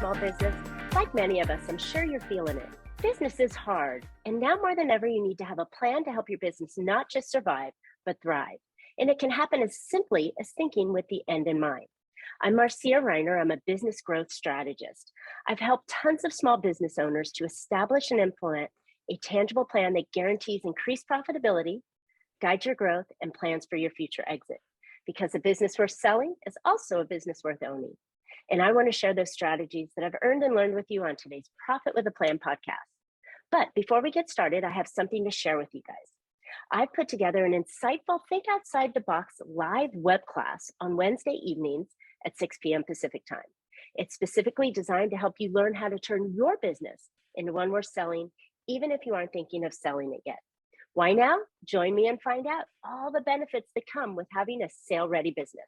small business? Like many of us, I'm sure you're feeling it. Business is hard, and now more than ever, you need to have a plan to help your business not just survive, but thrive. And it can happen as simply as thinking with the end in mind. I'm Marcia. I'm a business growth strategist. I've helped tons of small business owners to establish and implement a tangible plan that guarantees increased profitability, guides your growth, and plans for your future exit. Because a business worth selling is also a business worth owning. And I want to share those strategies that I've earned and learned with you on today's Profit with a Plan podcast. But before we get started, I have something to share with you guys. I've put together an insightful Think Outside the Box live web class on Wednesday evenings at 6 p.m. Pacific time. It's specifically designed to help you learn how to turn your business into one worth selling, even if you aren't thinking of selling it yet. Why now? Join me and find out all the benefits that come with having a sale-ready business.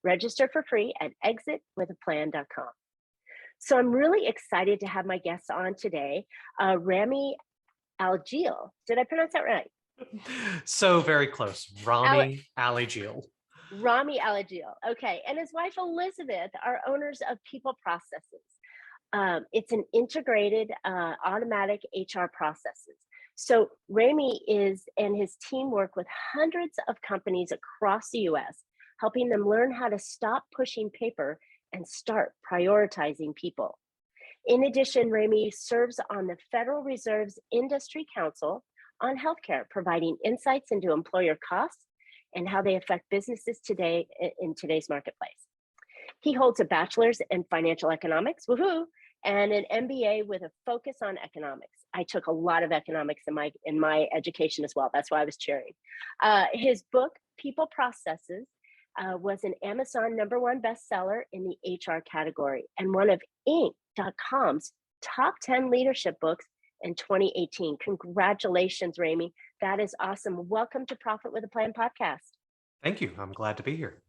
Register for free at exitwithaplan.com. So I'm really excited to have my guests on today, Rhamy Alejeal. Did I pronounce that right? So very close. Rhamy Alejeal. Rhamy Alejeal. Okay. And his wife, Elizabeth, are owners of People Processes. It's an integrated automatic HR processes. So Rhamy and his team work with hundreds of companies across the US, helping them learn how to stop pushing paper and start prioritizing people. In addition, Rhamy serves on the Federal Reserve's Industry Council on healthcare, providing insights into employer costs and how they affect businesses today in today's marketplace. He holds a bachelor's in financial economics, woohoo, and an MBA with a focus on economics. I took a lot of economics in my education as well. That's why I was cheering. His book, People Processes, was an Amazon #1 bestseller in the HR category and one of Inc.com's top 10 leadership books in 2018. Congratulations, Rhamy. That is awesome. Welcome to Profit with a Plan podcast. Thank you. I'm glad to be here.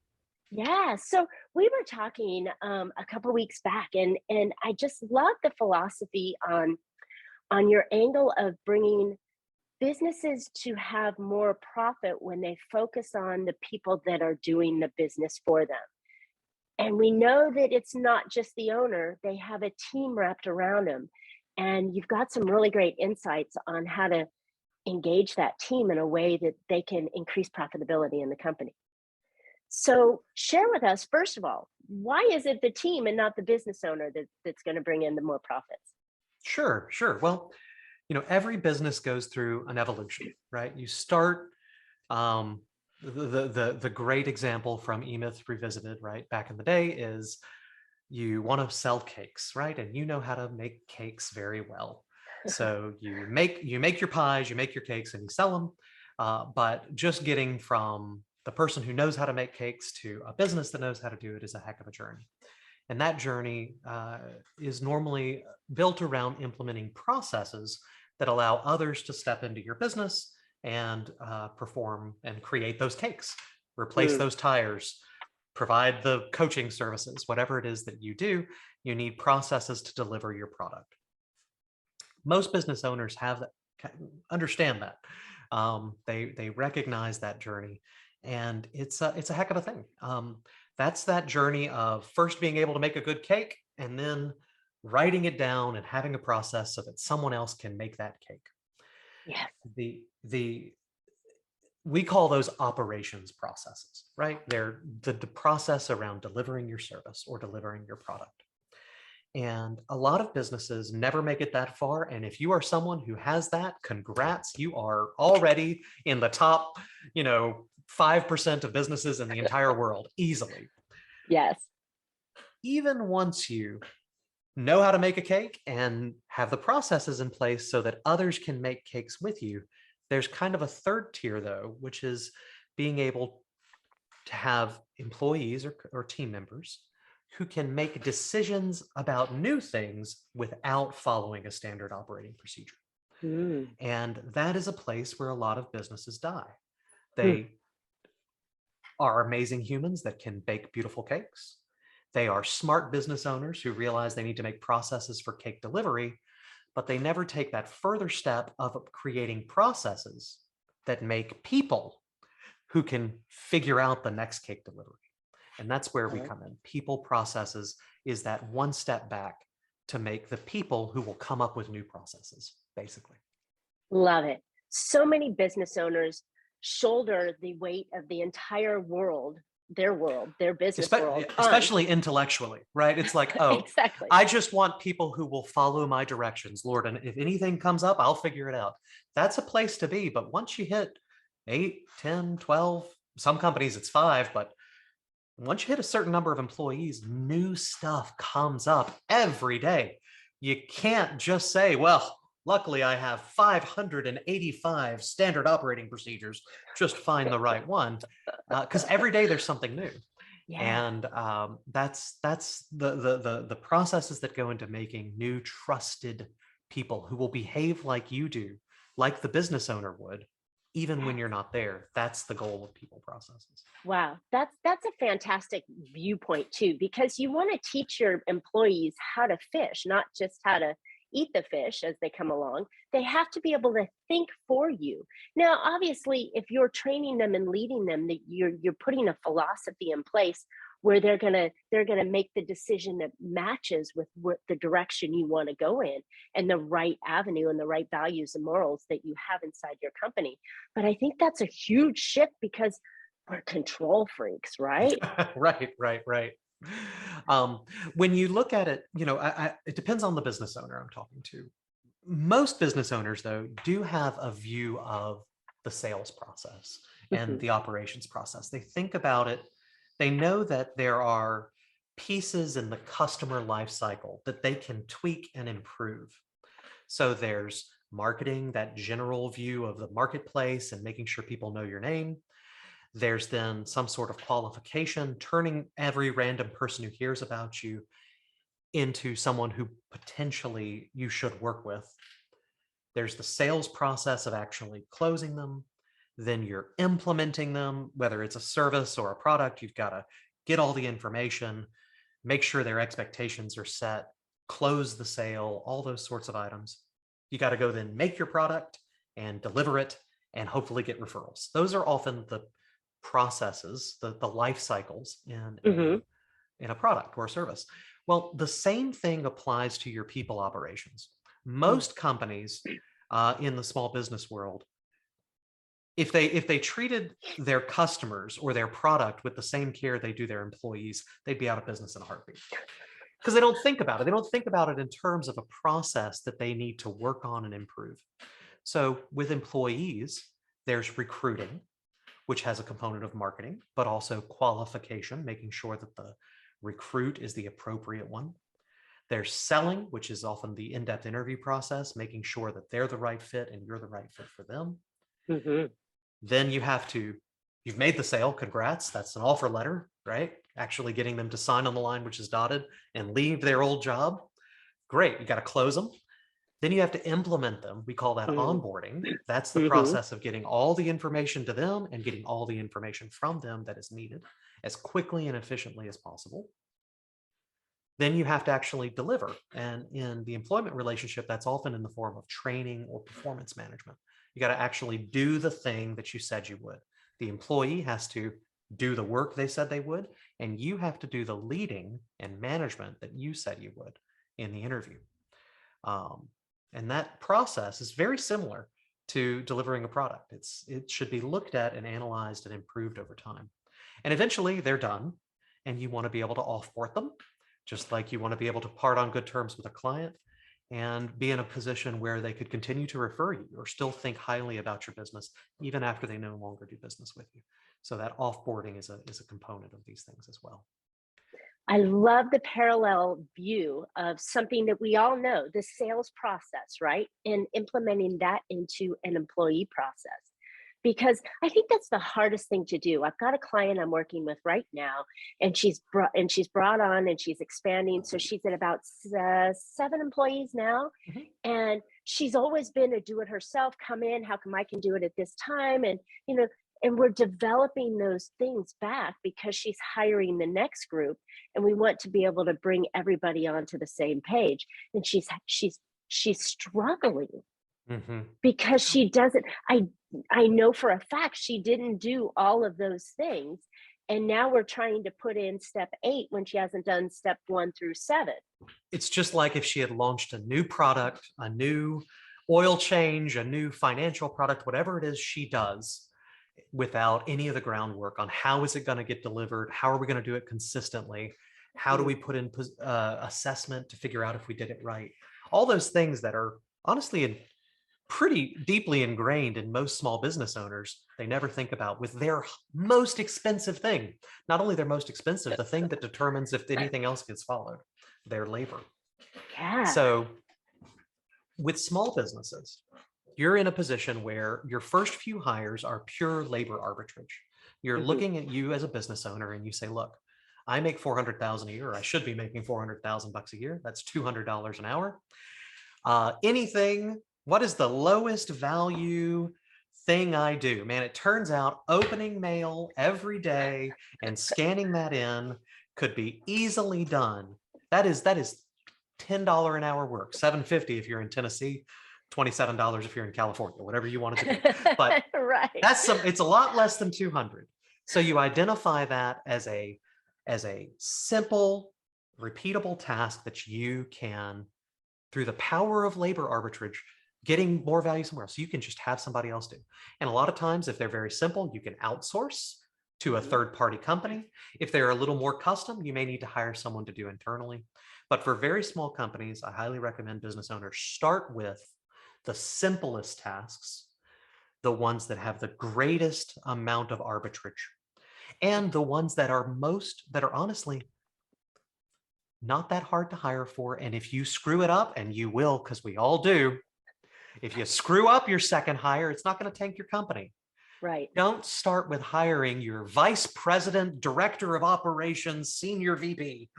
Yeah, so we were talking a couple weeks back, and I just love the philosophy on your angle of bringing businesses to have more profit when they focus on the people that are doing the business for them. And we know that it's not just the owner, they have a team wrapped around them. And you've got some really great insights on how to engage that team in a way that they can increase profitability in the company. So share with us, first of all, why is it the team and not the business owner that's going to bring in the more profits? Sure. Well, every business goes through an evolution, right? You start, the great example from E-Myth Revisited, right? Back in the day is you want to sell cakes, right? And you know how to make cakes very well. So you make your pies, you make your cakes, and you sell them. But just getting from the person who knows how to make cakes to a business that knows how to do it is a heck of a journey. And that journey is normally built around implementing processes that allow others to step into your business and perform and create those cakes, replace those tires, provide the coaching services, whatever it is that you do. You need processes to deliver your product. Most business owners understand that. They recognize that journey, and it's a heck of a thing. That's that journey of first being able to make a good cake and then writing it down and having a process so that someone else can make that cake. Yes. We call those operations processes, right? They're the process around delivering your service or delivering your product. And a lot of businesses never make it that far. And if you are someone who has that, congrats, you are already in the top, 5% of businesses in the entire world, easily. Yes. Even once you know how to make a cake and have the processes in place so that others can make cakes with you, there's kind of a third tier, though, which is being able to have employees or team members who can make decisions about new things without following a standard operating procedure. And that is a place where a lot of businesses die. They are amazing humans that can bake beautiful cakes. They are smart business owners who realize they need to make processes for cake delivery, but they never take that further step of creating processes that make people who can figure out the next cake delivery. And that's where we come in. People processes is that one step back to make the people who will come up with new processes, basically. Love it. So many business owners shoulder the weight of the entire world, their business world on. Especially intellectually, right? It's like, oh, Exactly. I just want people who will follow my directions, Lord. And if anything comes up, I'll figure it out. That's a place to be. But once you hit 8, 10, 12, some companies it's 5, but once you hit a certain number of employees, new stuff comes up every day. You can't just say, well, luckily I have 585 standard operating procedures, just find the right one. Because every day there's something new. Yeah. And that's the processes that go into making new trusted people who will behave like you do, like the business owner would, even when you're not there. That's the goal of people processes. Wow, that's a fantastic viewpoint too, because you want to teach your employees how to fish, not just how to eat the fish as they come along. They have to be able to think for you. Now, obviously, if you're training them and leading them, that you're putting a philosophy in place where they're gonna make the decision that matches with what the direction you want to go in and the right avenue and the right values and morals that you have inside your company. But I think that's a huge shift because we're control freaks, right? Right. When you look at it, it depends on the business owner I'm talking to. Most business owners, though, do have a view of the sales process and the operations process. They think about it. They know that there are pieces in the customer life cycle that they can tweak and improve. So there's marketing, that general view of the marketplace and making sure people know your name. There's then some sort of qualification, turning every random person who hears about you into someone who potentially you should work with. There's the sales process of actually closing them. Then you're implementing them, whether it's a service or a product. You've got to get all the information, make sure their expectations are set, close the sale, all those sorts of items. You got to go then make your product and deliver it and hopefully get referrals. Those are often the processes, the life cycles in a product or a service. Well, the same thing applies to your people operations. Most companies in the small business world, if they treated their customers or their product with the same care they do their employees, they'd be out of business in a heartbeat. Because they don't think about it. They don't think about it in terms of a process that they need to work on and improve. So with employees, there's recruiting, which has a component of marketing, but also qualification, making sure that the recruit is the appropriate one. There's selling, which is often the in-depth interview process, making sure that they're the right fit and you're the right fit for them. Then you've made the sale, congrats, that's an offer letter, right? Actually getting them to sign on the line, which is dotted, and leave their old job. Great, you got to close them. Then you have to implement them. We call that onboarding. That's the process of getting all the information to them and getting all the information from them that is needed as quickly and efficiently as possible. Then you have to actually deliver. And in the employment relationship, that's often in the form of training or performance management. You got to actually do the thing that you said you would. The employee has to do the work they said they would, and you have to do the leading and management that you said you would in the interview. And that process is very similar to delivering a product. It should be looked at and analyzed and improved over time. And eventually they're done, and you want to be able to offboard them, just like you want to be able to part on good terms with a client and be in a position where they could continue to refer you or still think highly about your business, even after they no longer do business with you. So that offboarding is a component of these things as well. I love the parallel view of something that we all know, the sales process, right? And implementing that into an employee process. Because I think that's the hardest thing to do. I've got a client I'm working with right now, and she's brought on and she's expanding. So she's at about 7 employees now. And she's always been a do-it-herself, come in, how come I can do it at this time? And, and we're developing those things back because she's hiring the next group, and we want to be able to bring everybody onto the same page. And she's struggling because she doesn't. I know for a fact she didn't do all of those things, And now we're trying to put in step 8 when she hasn't done step 1 through 7. It's just like if she had launched a new product, a new oil change, a new financial product, whatever it is she does, without any of the groundwork on how is it going to get delivered, how are we going to do it consistently, how do we put in assessment to figure out if we did it right, all those things that are honestly pretty deeply ingrained in most small business owners, they never think about with their most expensive thing. Not only their most expensive, the thing that determines if anything else gets followed, their labor. Yeah. So with small businesses, you're in a position where your first few hires are pure labor arbitrage. You're looking at you as a business owner and you say, look, I make $400,000 a year. I should be making $400,000 a year. That's $200 an hour. What is the lowest value thing I do? Man, it turns out opening mail every day and scanning that in could be easily done. That is $10 an hour work, $7.50 if you're in Tennessee, $27 if you're in California, whatever you want it to be. But right. it's a lot less than 200. So you identify that as a simple, repeatable task that you can, through the power of labor arbitrage, getting more value somewhere else. So you can just have somebody else do. And a lot of times, if they're very simple, you can outsource to a third-party company. If they're a little more custom, you may need to hire someone to do internally. But for very small companies, I highly recommend business owners start with the simplest tasks, the ones that have the greatest amount of arbitrage, and the ones that are honestly not that hard to hire for. And if you screw it up, and you will, because we all do, if you screw up your second hire, it's not going to tank your company. Right. Don't start with hiring your vice president, director of operations, senior VP,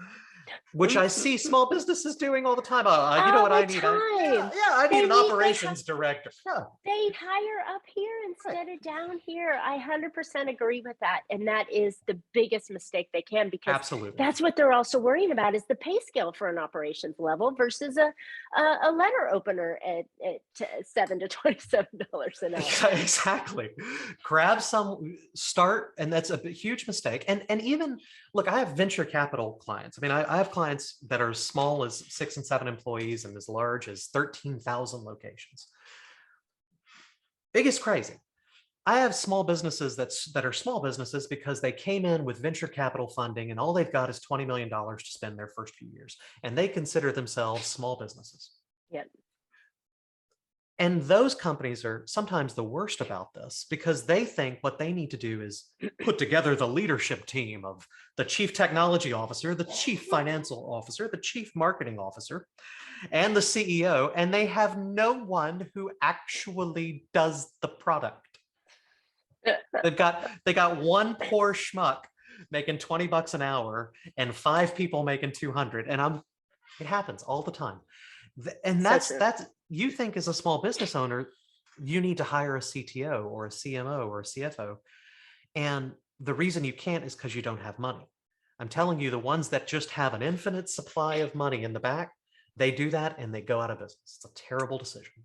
which I see small businesses doing all the time. You know what I need? I need an operations director. Yeah. They hire up here instead of down here. I 100% agree with that. And that is the biggest mistake they can, because Absolutely. That's what they're also worrying about, is the pay scale for an operations level versus a letter opener at $7 to $27 an hour. Exactly. Start, and that's a huge mistake. And even, look, I have venture capital clients. I mean, I have clients that are as small as 6 and 7 employees and as large as 13,000 locations. Biggest crazy. I have small businesses that are small businesses because they came in with venture capital funding and all they've got is $20 million to spend their first few years. And they consider themselves small businesses. Yep. And those companies are sometimes the worst about this, because they think what they need to do is put together the leadership team of the chief technology officer, the chief financial officer, the chief marketing officer, and the CEO, and they have no one who actually does the product. They got one poor schmuck making $20 an hour and 5 people making 200, and it happens all the time. And that's you think as a small business owner, you need to hire a CTO or a CMO or a CFO. And the reason you can't is because you don't have money. I'm telling you, the ones that just have an infinite supply of money in the back, they do that and they go out of business. It's a terrible decision.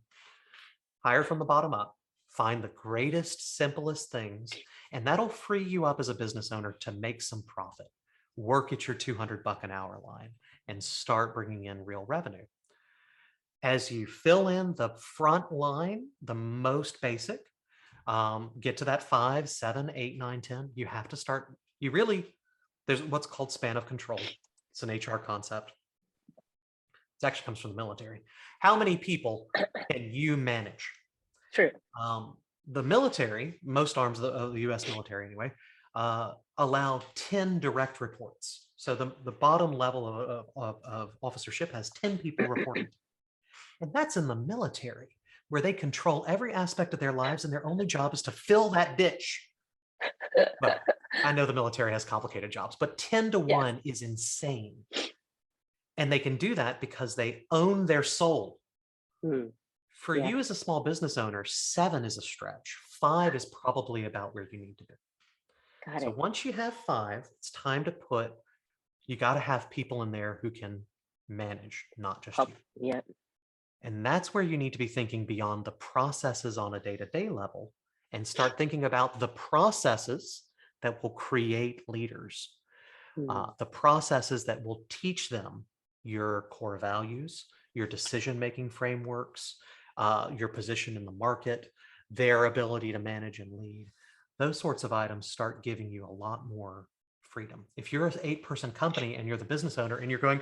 Hire from the bottom up, find the greatest, simplest things, and that'll free you up as a business owner to make some profit. Work at your $200 an hour line and start bringing in real revenue. As you fill in the front line, the most basic, get to that 5, 7, 8, 9, 10, you have to start. There's what's called span of control. It's an HR concept. It actually comes from the military. How many people can you manage? True. The military, most arms of the US military anyway, allow 10 direct reports. So the bottom level of officership has 10 people reporting. And that's in the military, where they control every aspect of their lives and their only job is to fill that ditch. But I know the military has complicated jobs, but 10 to 1 is insane. And they can do that because they own their soul. For you as a small business owner, 7 is a stretch. 5 is probably about where you need to be. Got so it. Once you have 5, it's time to you got to have people in there who can manage, not just you. Yep. And that's where you need to be thinking beyond the processes on a day-to-day level and start thinking about the processes that will create leaders, Mm. the processes that will teach them your core values, your decision-making frameworks, your position in the market, their ability to manage and lead. Those sorts of items start giving you a lot more freedom. If you're an 8-person company and you're the business owner and you're going,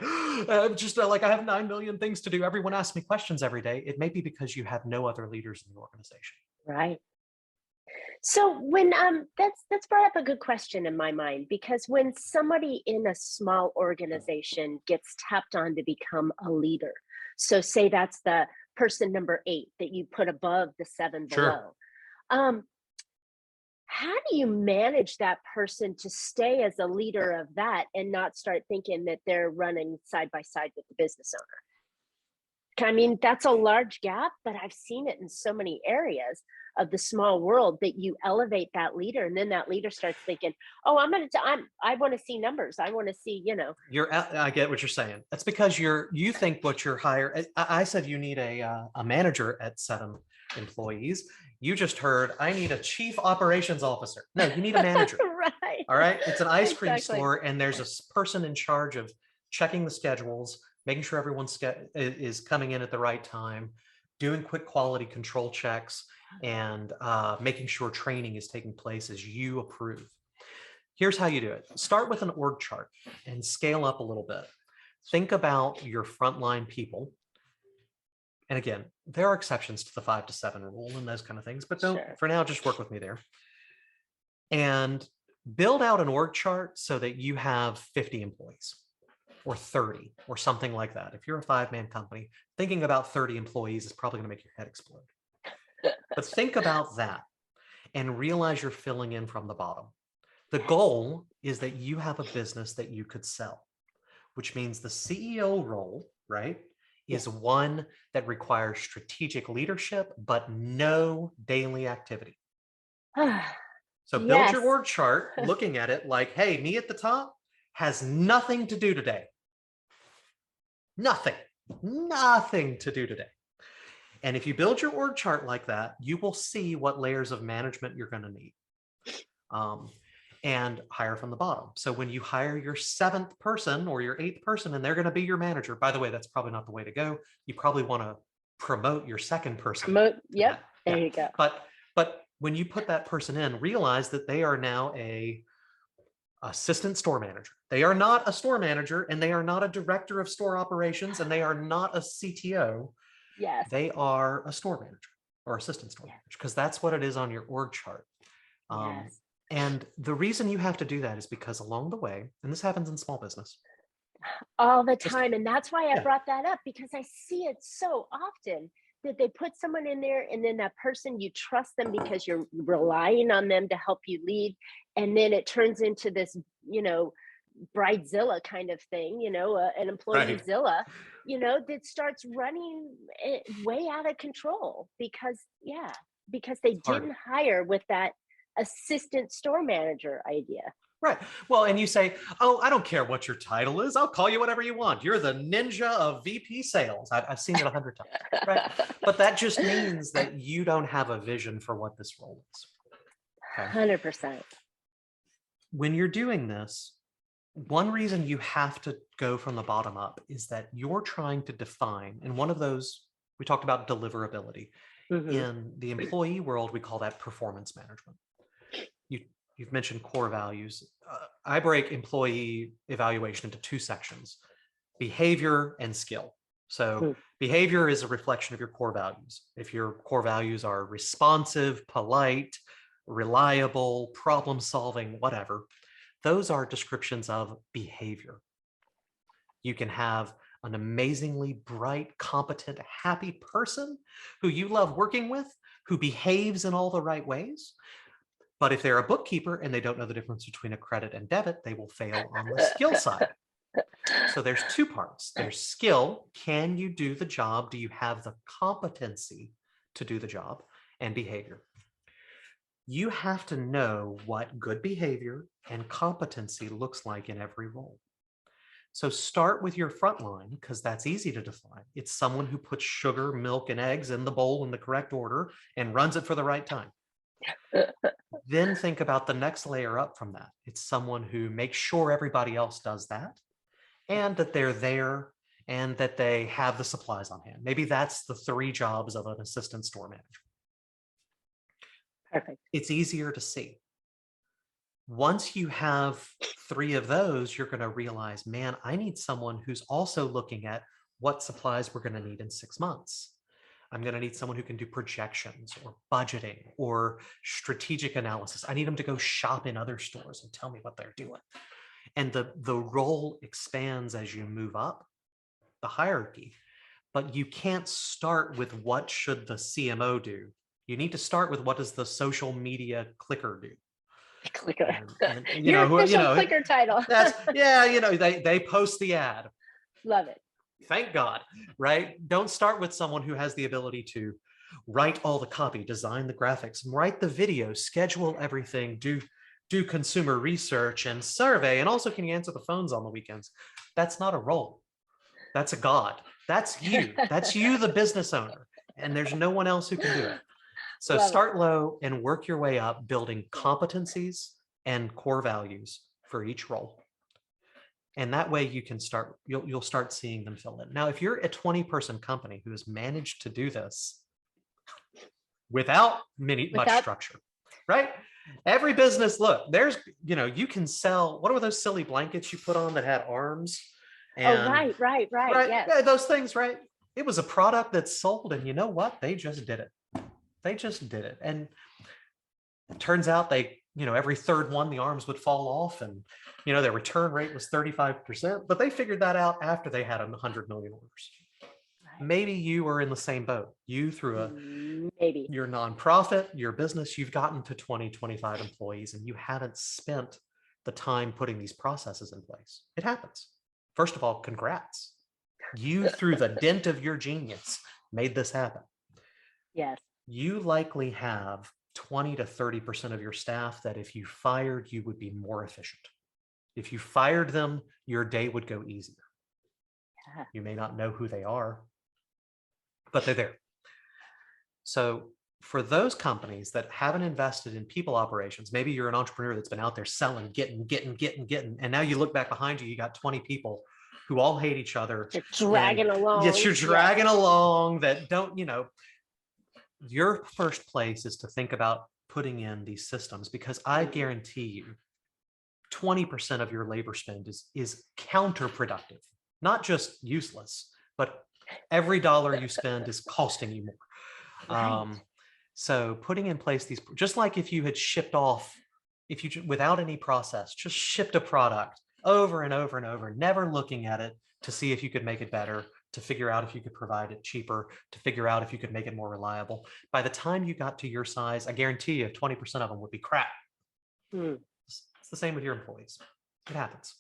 just like I have 9 million things to do, everyone asks me questions every day, it may be because you have no other leaders in the organization. Right. So when that's brought up a good question in my mind, because when somebody in a small organization gets tapped on to become a leader, so say that's the person number 8 that you put above the 7 Sure. below. Um, how do you manage that person to stay as a leader of that and not start thinking that they're running side by side with the business owner? I mean, that's a large gap, but I've seen it in so many areas of the small world that you elevate that leader, and then that leader starts thinking, "Oh, I want to see numbers. I want to see, I get what you're saying. That's because you think what you're hired. I said you need a manager at 7 employees. You just heard I need a chief operations officer. No, you need a manager. right, All right. It's an ice cream exactly, store, and there's a person in charge of checking the schedules, making sure everyone is coming in at the right time, doing quick quality control checks, and making sure training is taking place as you approve. Here's how you do it. Start with an org chart and scale up a little bit. Think about your frontline people. And again, there are exceptions to the 5 to 7 rule and those kind of things, but don't, Sure. for now, just work with me there. And build out an org chart so that you have 50 employees or 30 or something like that. If you're a 5-man company, thinking about 30 employees is probably going to make your head explode. But think about that and realize you're filling in from the bottom. The goal is that you have a business that you could sell, which means the CEO role, right, is one that requires strategic leadership, but no daily activity. So build your Yes. org chart looking at it like, hey, me at the top has nothing to do today. Nothing to do today. And if you build your org chart like that, you will see what layers of management you're going to need. And hire from the bottom. So when you hire your 7th person or your 8th person and they're going to be your manager, by the way, that's probably not the way to go. You probably want to promote your 2nd person. Yep. There you go. But when you put that person in, realize that they are now a assistant store manager. They are not a store manager, and they are not a director of store operations, and they are not a CTO. Yes. They are a store manager or assistant store manager, because that's what it is on your org chart. Yes. And the reason you have to do that is because along the way, and this happens in small business All the time. And that's why I yeah. brought that up, because I see it so often that they put someone in there, and then that person, you trust them because you're relying on them to help you lead. And then it turns into this, bridezilla kind of thing, an employeezilla, that starts running way out of control because they didn't hire with that assistant store manager idea. Right. Well, and you say, oh, I don't care what your title is. I'll call you whatever you want. You're the ninja of VP sales. I've seen it 100 times. Right. But that just means that you don't have a vision for what this role is. Okay? 100%. When you're doing this, one reason you have to go from the bottom up is that you're trying to define, and one of those, we talked about deliverability. Mm-hmm. In the employee world, we call that performance management. You've mentioned core values. I break employee evaluation into 2 sections, behavior and skill. So behavior is a reflection of your core values. If your core values are responsive, polite, reliable, problem solving, whatever, those are descriptions of behavior. You can have an amazingly bright, competent, happy person who you love working with, who behaves in all the right ways. But if they're a bookkeeper and they don't know the difference between a credit and debit, they will fail on the skill side. So there's 2 parts. There's skill. Can you do the job? Do you have the competency to do the job? And behavior. You have to know what good behavior and competency looks like in every role. So start with your front line, because that's easy to define. It's someone who puts sugar, milk, and eggs in the bowl in the correct order and runs it for the right time. Then think about the next layer up from that. It's someone who makes sure everybody else does that, and that they're there, and that they have the supplies on hand. Maybe that's the 3 jobs of an assistant store manager. Perfect. It's easier to see. Once you have 3 of those, you're going to realize, man, I need someone who's also looking at what supplies we're going to need in 6 months. I'm going to need someone who can do projections or budgeting or strategic analysis. I need them to go shop in other stores and tell me what they're doing. And the role expands as you move up the hierarchy, but you can't start with what should the CMO do. You need to start with what does the social media clicker do. Clicker. And, Your official clicker title. That's, yeah, they post the ad. Love it. Thank God, right? Don't start with someone who has the ability to write all the copy, design the graphics, write the video, schedule everything, do consumer research and survey, and also can you answer the phones on the weekends? That's not a role. That's a God. That's you. That's you, the business owner. And there's no one else who can do it. So start low and work your way up, building competencies and core values for each role. And that way you can start, you'll start seeing them fill in. Now, if you're a 20-person company who has managed to do this without much structure, right? Every business, look, there's, you can sell, what were those silly blankets you put on that had arms? And, right. Yes. Yeah, those things, right? It was a product that's sold, and you know what? They just did it. They just did it. And it turns out they, every third one, the arms would fall off, and, their return rate was 35%, but they figured that out after they had 100 million orders. Right. Maybe you were in the same boat. You, through your nonprofit, your business, you've gotten to 20, 25 employees, and you haven't spent the time putting these processes in place. It happens. First of all, congrats. You, through the dint of your genius, made this happen. Yes. You likely have 20 to 30% of your staff that if you fired, you would be more efficient. If you fired them, your day would go easier. Yeah. You may not know who they are, but they're there. So for those companies that haven't invested in people operations, maybe you're an entrepreneur that's been out there selling, getting, and now you look back behind you, you got 20 people who all hate each other. You're dragging along. Yes, you're dragging along that don't, your first place is to think about putting in these systems, because I guarantee you 20% of your labor spend is counterproductive, not just useless, but every dollar you spend is costing you more. Right. So putting in place these, just like if you had shipped off, if you, without any process, just shipped a product over and over and over, never looking at it to see if you could make it better, to figure out if you could provide it cheaper, to figure out if you could make it more reliable. By the time you got to your size, I guarantee you 20% of them would be crap. It's the same with your employees. It happens.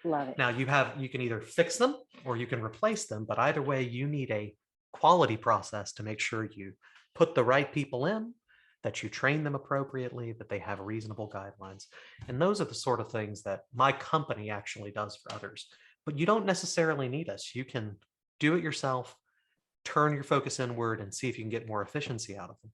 Love it. Now you can either fix them or you can replace them, but either way, you need a quality process to make sure you put the right people in, that you train them appropriately, that they have reasonable guidelines. And those are the sort of things that my company actually does for others. But you don't necessarily need us. You can do it yourself, turn your focus inward, and see if you can get more efficiency out of them.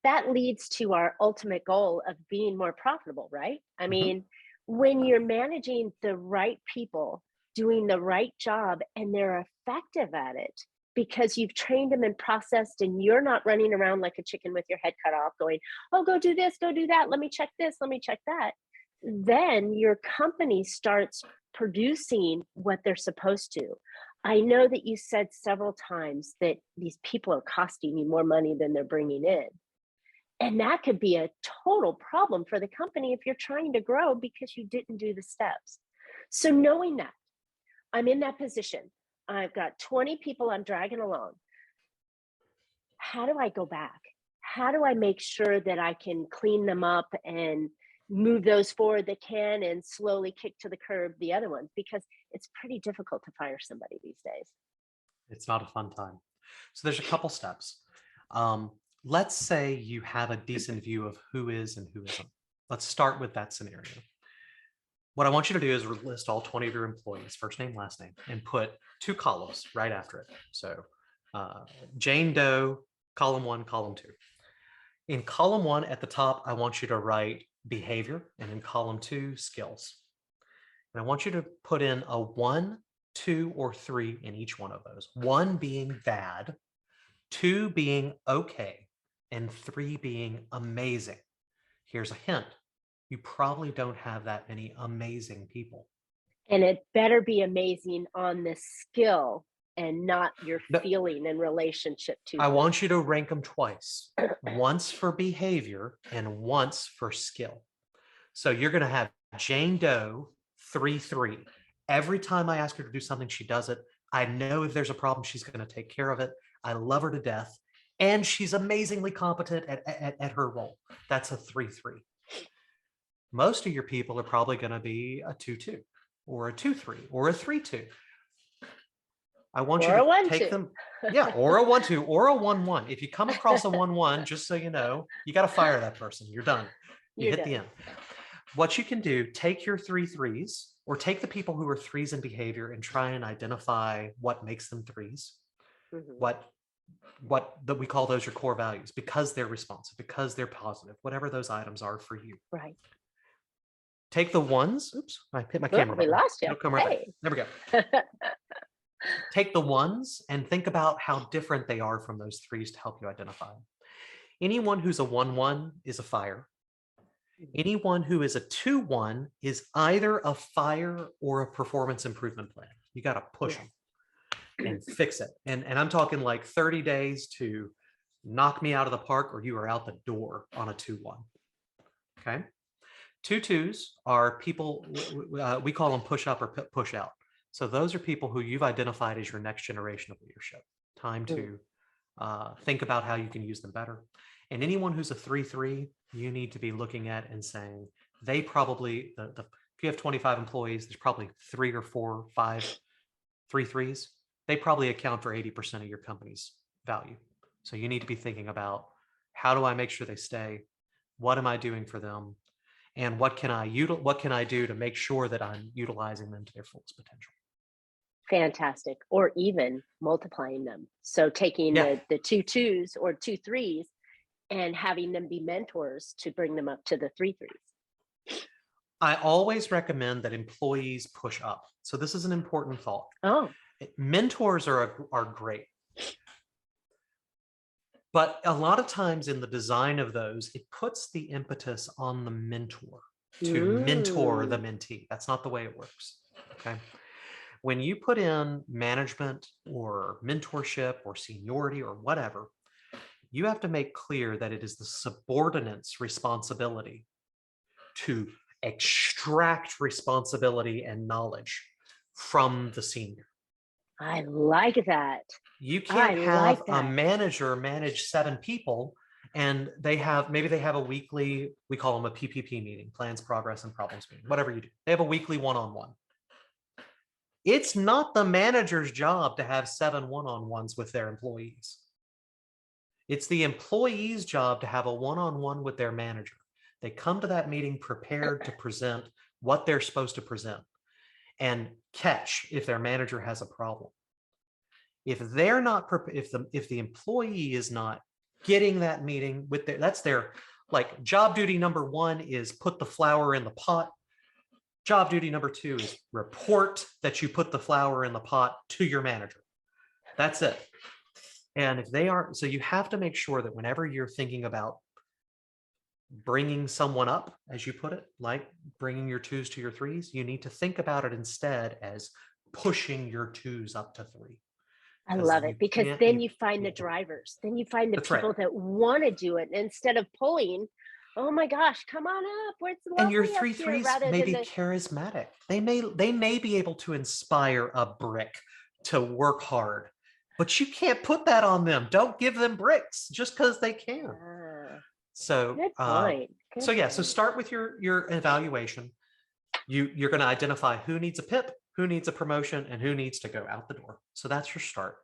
That leads to our ultimate goal of being more profitable, right? I mean, when you're managing the right people, doing the right job, and they're effective at it because you've trained them and processed, and you're not running around like a chicken with your head cut off going, oh, go do this, go do that, let me check this, let me check that. Then your company starts producing what they're supposed to. I know that you said several times that these people are costing you more money than they're bringing in. And that could be a total problem for the company if you're trying to grow because you didn't do the steps. So knowing that, I'm in that position. I've got 20 people I'm dragging along. How do I go back? How do I make sure that I can clean them up and move those forward that can, and slowly kick to the curb the other ones? Because it's pretty difficult to fire somebody these days. It's not a fun time. So there's a couple steps. Let's say you have a decent view of who is and who isn't. Let's start with that scenario. What I want you to do is list all 20 of your employees, first name, last name, and put 2 columns right after it. So Jane Doe, column 1, column 2. In column 1 at the top, I want you to write behavior, and in column 2, skills. And I want you to put in a 1, 2, or 3 in each one of those. 1 being bad, 2 being okay, and 3 being amazing. Here's a hint. You probably don't have that many amazing people. And it better be amazing on the skill and not your No, feeling in relationship to I them. want you to rank them twice, once for behavior and once for skill. So you're going to have Jane Doe 3-3. Every time I ask her to do something, she does it. I know if there's a problem, she's going to take care of it. I love her to death. And she's amazingly competent at her role. That's a 3-3. Most of your people are probably going to be a 2-2 or a 2-3 or a 3-2. I want you to take them. Yeah, or a 1-2 or a 1-1. If you come across a 1-1, just so you know, you got to fire that person. You're done. You hit the end. What you can do, take your 3-3s, or take the people who are 3s in behavior and try and identify what makes them 3s. What that we call those your core values, because they're responsive, because they're positive, whatever those items are for you. Right. Take the 1s. Oops, I hit my camera. We lost you. It'll come right back. There we go. Take the 1s and think about how different they are from those 3s to help you identify. Anyone who's a 1-1 is a fire. Anyone who is a 2-1 is either a fire or a performance improvement plan. You got to push them and fix it. And I'm talking like 30 days to knock me out of the park, or you are out the door on a 2-1. Okay. 2-2s are people, we call them push up or push out. So those are people who you've identified as your next generation of leadership. Time to think about how you can use them better. And anyone who's a 3-3, you need to be looking at and saying, they probably, if you have 25 employees, there's probably 3 or 4, 5 3-3s. They probably account for 80% of your company's value. So you need to be thinking about, how do I make sure they stay? What am I doing for them? And what can I do to make sure that I'm utilizing them to their fullest potential? Fantastic. Or even multiplying them. So taking the 2-2s or 2-3s and having them be mentors to bring them up to the 3-3s. I always recommend that employees push up. So this is an important thought. Mentors are great. But a lot of times in the design of those, it puts the impetus on the mentor to mentor the mentee. That's not the way it works. Okay. When you put in management or mentorship or seniority or whatever, you have to make clear that it is the subordinate's responsibility to extract responsibility and knowledge from the senior. I like that. You can't have a manager manage 7 people and maybe they have a weekly, we call them a PPP meeting, plans, progress, and problems meeting, whatever you do. They have a weekly one-on-one. It's not the manager's job to have 7 one-on-ones with their employees. It's the employee's job to have a one-on-one with their manager. They come to that meeting prepared to present what they're supposed to present and catch if their manager has a problem. If they're not, if the employee is not getting that meeting with that's their like job duty number 1 is put the flour in the pot. Job duty number 2 is report that you put the flour in the pot to your manager. That's it. And if they aren't, so you have to make sure that whenever you're thinking about bringing someone up, as you put it, like bringing your 2s to your 3s, you need to think about it instead as pushing your 2s up to 3. I love it, because then you find the drivers, then you find the people that want to do it instead of pulling. Oh my gosh, come on up. Where's the and your 3-3s may be charismatic. They may be able to inspire a brick to work hard, but you can't put that on them. Don't give them bricks just because they can. So, so start with your evaluation. You're going to identify who needs a PIP, who needs a promotion, and who needs to go out the door. So that's your start.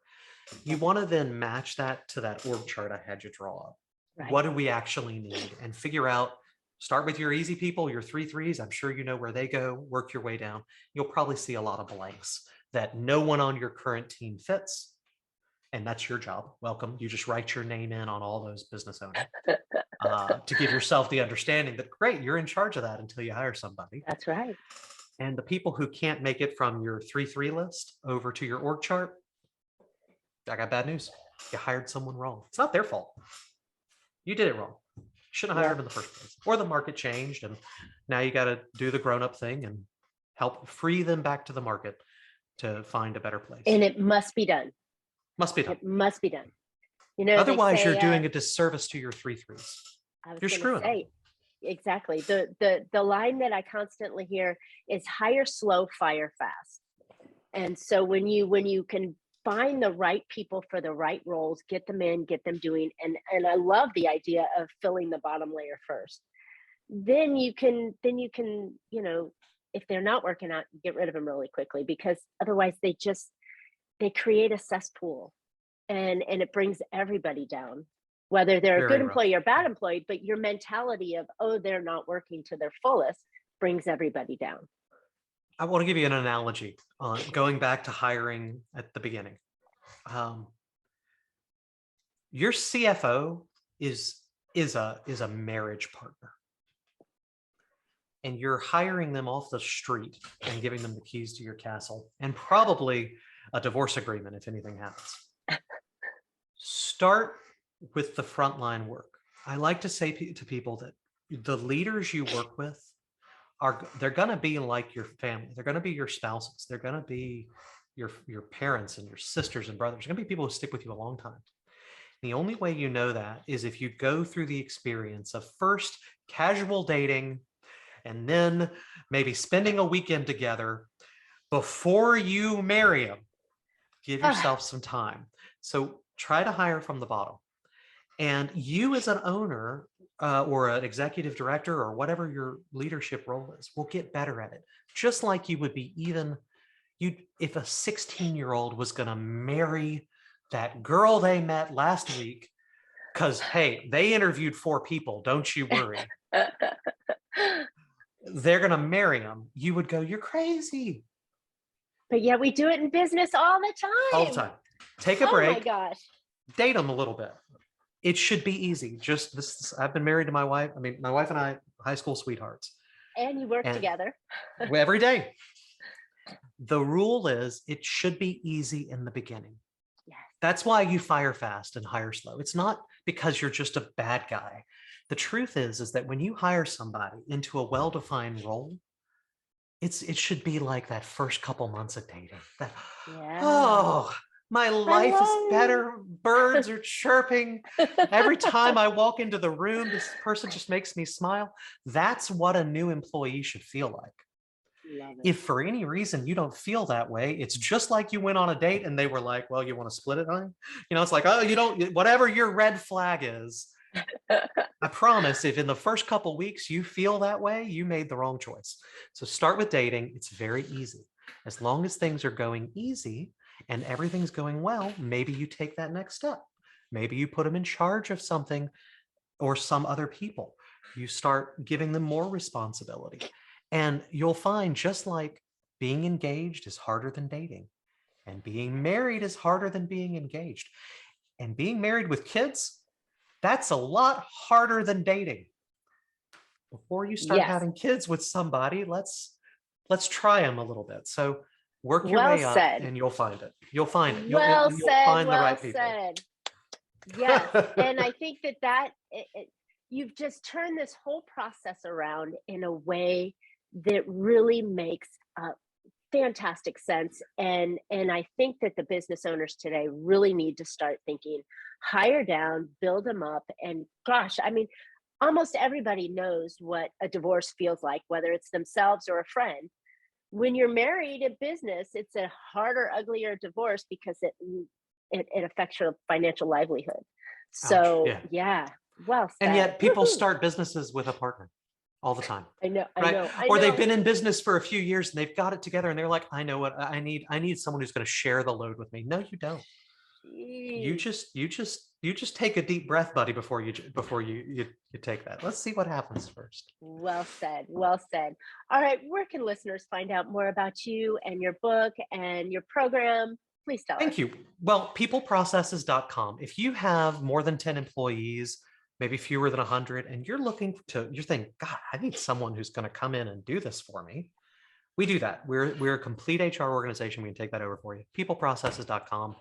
You want to then match that to that org chart I had you draw up. Right. What do we actually need? And figure out, start with your easy people, your 3-3s. I'm sure you know where they go, work your way down. You'll probably see a lot of blanks that no one on your current team fits. and that's your job. Welcome. You just write your name in on all those business owners to give yourself the understanding that, great, you're in charge of that until you hire somebody. That's right. And the people who can't make it from your 3-3 list over to your org chart, I got bad news. You hired someone wrong. It's not their fault. You did it wrong. You shouldn't have hired them in the first place. Or the market changed, and now you got to do the grown-up thing and help free them back to the market to find a better place. And it must be done. Must be done. It must be done. You know, otherwise you're doing a disservice to your 3-3s. You're screwing them. Exactly. The line that I constantly hear is hire slow, fire fast. And so when you can find the right people for the right roles, get them in, get them doing, and I love the idea of filling the bottom layer first. Then you can, you know, if they're not working out, get rid of them really quickly, because otherwise they create a cesspool, and it brings everybody down, whether they're a good employee or bad employee. But your mentality of, oh, they're not working to their fullest, brings everybody down. I want to give you an analogy on going back to hiring at the beginning. Your CFO is a marriage partner, and you're hiring them off the street and giving them the keys to your castle, and probably a divorce agreement if anything happens. Start with the frontline work. I like to say to people that the leaders you work with they're going to be like your family. They're going to be your spouses. They're going to be your parents and your sisters and brothers. They're going to be people who stick with you a long time. The only way you know that is if you go through the experience of first casual dating, and then maybe spending a weekend together before you marry them. Give yourself some time. So try to hire from the bottom. And you as an owner or an executive director or whatever your leadership role is will get better at it. Just like you would be if a 16-year-old was going to marry that girl they met last week because, hey, they interviewed 4 people, don't you worry. They're going to marry them. You would go, you're crazy. But yeah, we do it in business all the time. All the time. Take a break. Oh my gosh. Date them a little bit. It should be easy. Just this. I've been married to my wife. I mean, my wife and I, high school sweethearts. And you work together. Every day. The rule is it should be easy in the beginning. Yes. That's why you fire fast and hire slow. It's not because you're just a bad guy. The truth is that when you hire somebody into a well-defined role, it should be like that first couple months of dating. Oh, my life is better. Birds are chirping. Every time I walk into the room, this person just makes me smile. That's what a new employee should feel like. If for any reason you don't feel that way, it's just like you went on a date and they were like, well, you want to split it, honey? You know, it's like, oh, you don't, whatever your red flag is. I promise if in the first couple weeks you feel that way, you made the wrong choice. So start with dating. It's very easy. As long as things are going easy and everything's going well, maybe you take that next step. Maybe you put them in charge of something or some other people. You start giving them more responsibility. And you'll find, just like being engaged is harder than dating, and being married is harder than being engaged, and being married with kids, that's a lot harder than dating. Before you start having kids with somebody, let's try them a little bit. So work your way up and you'll find it. You'll find it. You'll find the right people. Yes. And I think that you've just turned this whole process around in a way that really makes fantastic sense. And I think that the business owners today really need to start thinking, hire down, build them up. And gosh, I mean, almost everybody knows what a divorce feels like, whether it's themselves or a friend. When you're married in business, it's a harder, uglier divorce because it affects your financial livelihood. So yeah, well said. And yet people start businesses with a partner all the time. I know. Or they've been in business for a few years and they've got it together and they're like, I know what I need. I need someone who's going to share the load with me. No, you don't. You just take a deep breath, buddy, before you take that. Let's see what happens first. Well said. Well said. All right. Where can listeners find out more about you and your book and your program? Please tell us. Thank you. Well, peopleprocesses.com. If you have more than 10 employees, maybe fewer than 100, and you're thinking, God, I need someone who's going to come in and do this for me. We do that. We're a complete HR organization. We can take that over for you. Peopleprocesses.com.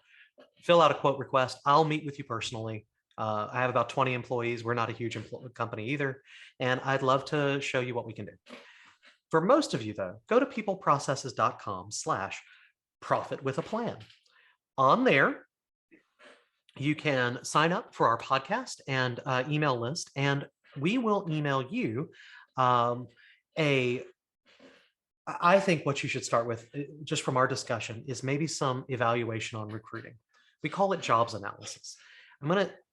Fill out a quote request. I'll meet with you personally. I have about 20 employees. We're not a huge company either. And I'd love to show you what we can do. For most of you, though, go to peopleprocesses.com/profit with a plan. On there, you can sign up for our podcast and email list, and we will email you I think what you should start with, just from our discussion, is maybe some evaluation on recruiting. We call it jobs analysis.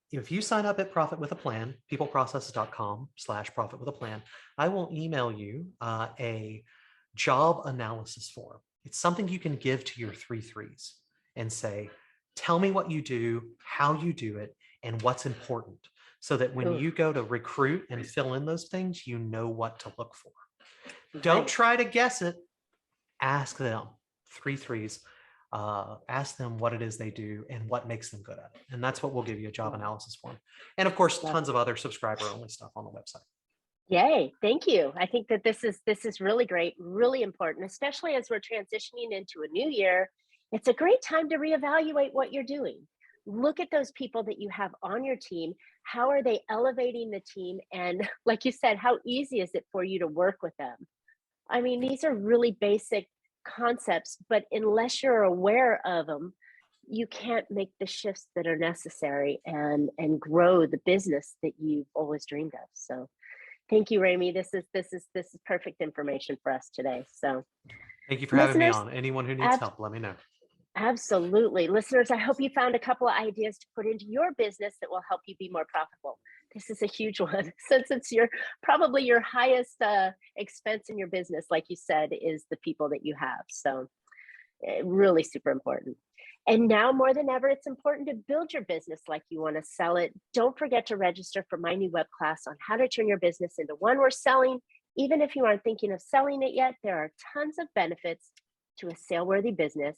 If you sign up at Profit with a Plan, peopleprocesses.com/profit with a plan, I will email you a job analysis form. It's something you can give to your 3-3s and say, tell me what you do, how you do it, and what's important, so that when you go to recruit and fill in those things, you know what to look for. Don't try to guess it. Ask them, 3-3s. Ask them what it is they do and what makes them good at it. And that's what we'll give you, a job analysis form. And of course, tons of other subscriber-only stuff on the website. Yay, thank you. I think that this is really great, really important, especially as we're transitioning into a new year. It's a great time to reevaluate what you're doing. Look at those people that you have on your team. How are they elevating the team? And like you said, how easy is it for you to work with them? I mean, these are really basic concepts, but unless you're aware of them, you can't make the shifts that are necessary and grow the business that you've always dreamed of. So thank you, Rhamy. This is perfect information for us today. So thank you for having me on. Anyone who needs help, let me know. Absolutely. Listeners, I hope you found a couple of ideas to put into your business that will help you be more profitable. This is a huge one, since it's probably your highest expense in your business, like you said, is the people that you have. So really super important. And now more than ever, it's important to build your business like you want to sell it. Don't forget to register for my new web class on how to turn your business into one worth selling. Even if you aren't thinking of selling it yet, there are tons of benefits to a sale-worthy business.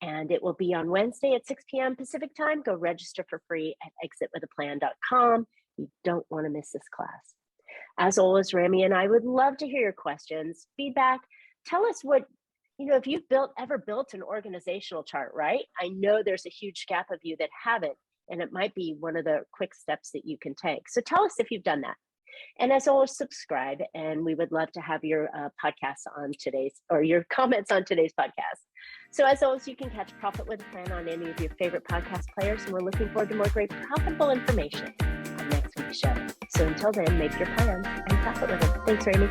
And it will be on Wednesday at 6 p.m. Pacific time. Go register for free at exitwithaplan.com. You don't want to miss this class. As always, Rhamy and I would love to hear your questions, feedback. Tell us what, if you've ever built an organizational chart, right? I know there's a huge gap of you that haven't, and it might be one of the quick steps that you can take. So tell us if you've done that. And as always, subscribe, and we would love to have your podcasts on your comments on today's podcast. So as always, you can catch Profit with a Plan on any of your favorite podcast players, and we're looking forward to more great profitable information on next week's show. So until then, make your plans and profit with them. Thanks, Rhamy.